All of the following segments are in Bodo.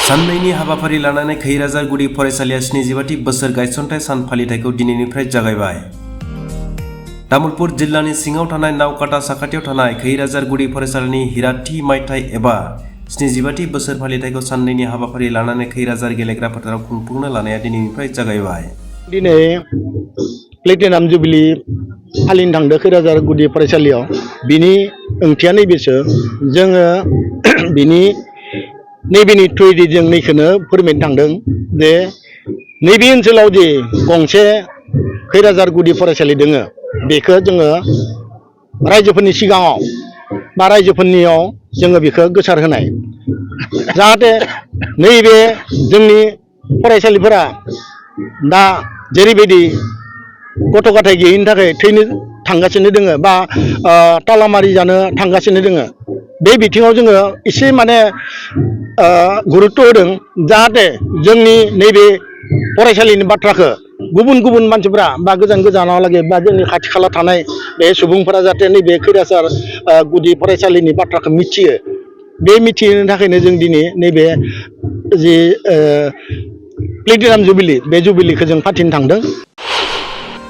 साननैनि हाबाफारि लानानै खैराजार गुदि फरायसालिया 70थि बोसोर गायसनथाय सान फालिथायखौ दिनैनिफ्राय जागायबाय। तामुलपुर जिल्लानि सिङाव थानाय नावकाटा साखाथियाव थानाय खैराजार गुदि फरायसालिनि हिराथि मायथाइ एबा 75थि बोसोर फालिथायखौ साननैनि हाबाफारि लानानै खैराजार गेलेग्रा फोथाराव खुंफुंनो लानाया दिनैनिफ्राय जागायबाय। दिनै प्लेटिनाम जुबिलि फालिनो थांदों खैराजार गुदि फरायसालियाव। बिनि ओंथिया नैबेसो, जोङो नैबेनि थ्रुयै जों नैखौनो फोरमायनो थांदों जे नैबे ओनसोलाव जे गंसे खैराजार गुदि फरायसालि दोङो, बेखौ जोङो रायजोफोरनि सिगाङाव बा रायजोफोरनियाव जोङो बेखौ गोसार होनाय, जाहाथे नैबे जोंनि फरायसालिफोरा दा जेरैबायदि गथ' गथाय गैयैनि थाखाय थैनो थांगासिनो दोङो बा तालामारि जानो थांगासिनो दोङो, बे बिथिङाव जोङो एसे गुरुत्व होदों, जाहाथे जोंनि नैबे फरायसालिनि बाथ्राखौ गुबुन गुबुन मानसिफोरा बा गोजान गोजानावलागै बा जोंनि खाथि खाला थानाय बे सुबुंफोरा जाहाथे नैबे खैराजार गुदि फरायसालिनि बाथ्राखौ मिथियो। बे मिथिनो थाखायनो जों दिनै नैबे जि प्लेटिनाम जुबिलि, बे जुबिलिखौ जों फाथिनो थांदों।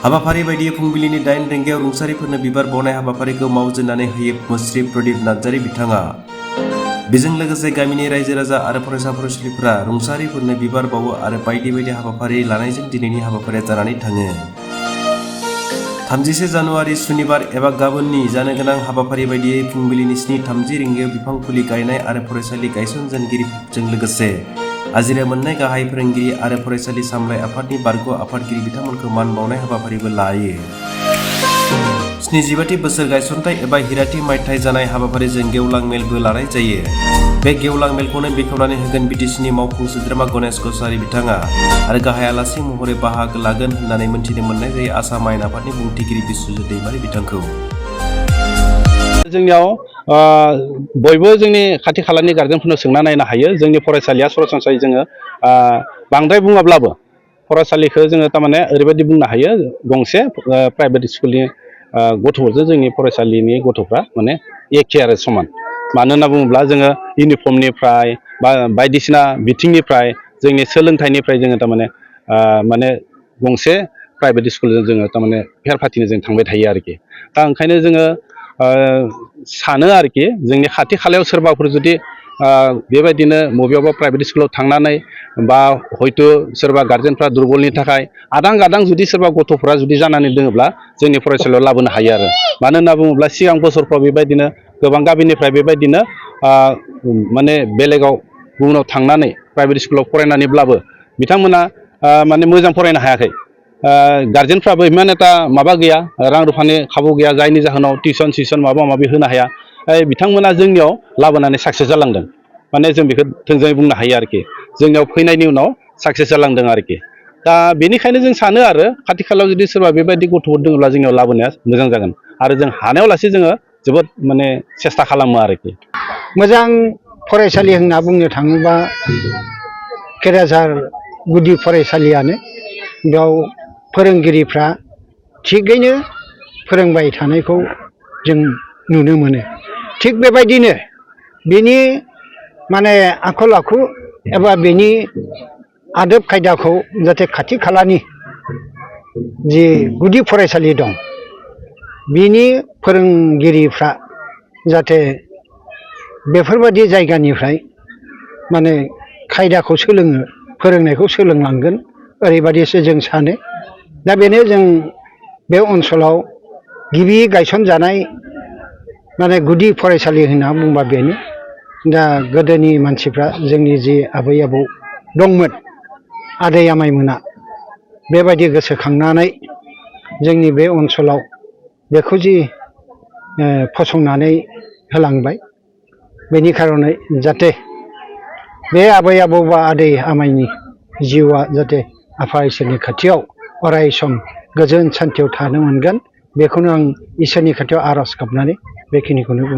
हाबाफारि बायदियै फुंबिलिनि 8 रिंगायाव रुंसारिफोरनो बिबार बावनाय हाबाफारिखौ मावजेननानै होयो मुस्रि प्रदीप नार्जारी बिथाङा। बेजों लोगोसे गामिनि रायजो राजा आरो फरायसा फरायसुलिफोरा रुंसारिफोरनो बिबार बावो आरो बायदि बायदि हाबाफारि लानायजों दिनैनि हाबाफारिया जानानै थाङो। 31 जानुवारि सुनिबार एबा गाबोननि जानो गोनां हाबाफारि बायदियै फुंबिलिनि 7:30 रिंगायाव बिफां फुलि गायनाय आरो फरायसालि गायसनजेनगिरिफोरजों लोगोसे आजिरा मोननाय गाहाय फोरोंगिरि आरो फरायसालि सामलाय आफादनि बारग' आफादगिरि बिथांमोनखौ मान बावनाय हाबाफारिबो लायो। 75थि बोसोर गायसनथाय एबा हिराथि मायथाइ जानाय हाबाफारिजों गेवलां मेलबो लानाय जायो। बे गेवलां मेलखौनो बेखेवनानै होगोन बिटिसिनि मावफुं सोद्रोमा गणेश कछारी बिथाङा आरो गाहाय आलासि महरै बाहागो लागोन होननानै मोनथिनो मोननाय जायो आसाम आयेन आफादनि बुंथिगिरि बिस्वजित दैमारी बिथांखौ। जोंनियाव बयबो जोंनि खाथि खालानि गार्जेनफोरनो सोंना नायनो हायो। जोंनि फरायसालिया सरासनस्रायै जोङो बांद्राय बुङाब्लाबो फरायसालिखौ जोङो थारमाने ओरैबायदि बुंनो हायो, गंसे प्राइभेट स्कुलनि गथ'फोरजों जोंनि फरायसालिनि गथ'फ्रा माने एखे आरो समान। मानो होनना बुङोब्ला जोङो इउनिफर्मनिफ्राय बा बायदिसिना बिथिंनिफ्राय जोंनि सोलोंथाइनिफ्राय जोङो थारमाने गंसे प्राइभेट स्कुलजों जोङो थारमाने फेर फाथिनो जों थांबाय थायो आरोखि। दा ओंखायनो जोङो सानो आरोखि जोंनि खाथि खालायाव सोरबाफोर जुदि बेबायदिनो बबेयावबा प्राइभेट स्कुलाव थांनानै बा हयथ' सोरबा गार्जेनफ्रा दुरबलनि थाखाय आदां गादां जुदि सोरबा गथ'फ्रा जुदि जानानै दोङोब्ला जोंनि फरायसालियाव लाबोनो हायो आरो। मानो होनना बुङोब्ला सिगां बोसोरफ्राव बेबायदिनो गोबां गामिनिफ्राय बेबायदिनो माने बेलेगाव गुबुनाव थांनानै प्राइभेट स्कुलाव फरायनानैब्लाबो बिथांमोना माने मोजां फरायनो हायाखै। गार्जेनफ्राबो इमान एटा माबा गैया, रां रुफानि खाबु गैया, जायनि जाहोनाव टिउसन सिउसन माबा माबि होनो हाया। बिथांमोना जोंनियाव लाबोनानै साक्सेस जालांदों। माने जों बेखौ थोंजोङै बुंनो हायो आरोखि, जोंनियाव फैनायनि उनाव साक्सेस जालांदों आरोखि। दा बेनिखायनो जों सानो आरो खाथि खालायाव जुदि सोरबा बेबायदि गथ'फोर दङब्ला जोंनियाव लाबोनाया मोजां जागोन आरो जों हानायाव लासै जोङो जोबोद माने सेस्था खालामो आरोखि। मोजां फरायसालि होनना बुंनो थाङोबा खैराजार गुदि फरायसालियानो। बेयाव फोरोंगिरिफ्रा थिगैनो फोरोंबाय थानायखौ जों नुनो मोनो। थिग बेबायदिनो बेनि माने आखल आखु एबा बेनि आदब खायदाखौ जाहाथे खाथि खालानि जि गुदि फरायसालि दं, बिनि फोरोंगिरिफ्रा जाहाथे बेफोरबायदि जायगानिफ्राय माने खायदाखौ सोलोङो, फोरोंनायखौ सोलोंलांगोन, ओरैबायदिसो जों सानो। दा बेनो जों बे ओनसोलाव गिबि गायसनजानाय माने गुदि फरायसालि होनना बुंबा बेनो। दा गोदोनि मानसिफ्रा जोंनि जि आबै आबौ दंमोन, आदै आमाइमोना बेबायदि गोसोखांनानै जोंनि बे ओनसोलाव बेखौ जि फसंनानै होलांबाय, बेनि खारनै जाहाथे बे आबै आबौ बा आदै आमाइनि जिउआ जाहाथे आफा इसोरनि खाथियाव अराय सम गोजोन सान्थियाव थानो मोनगोन, बेखौनो आं इसोरनि खाथियाव आर'ज गाबनानै बेखिनिखौनो बुङो।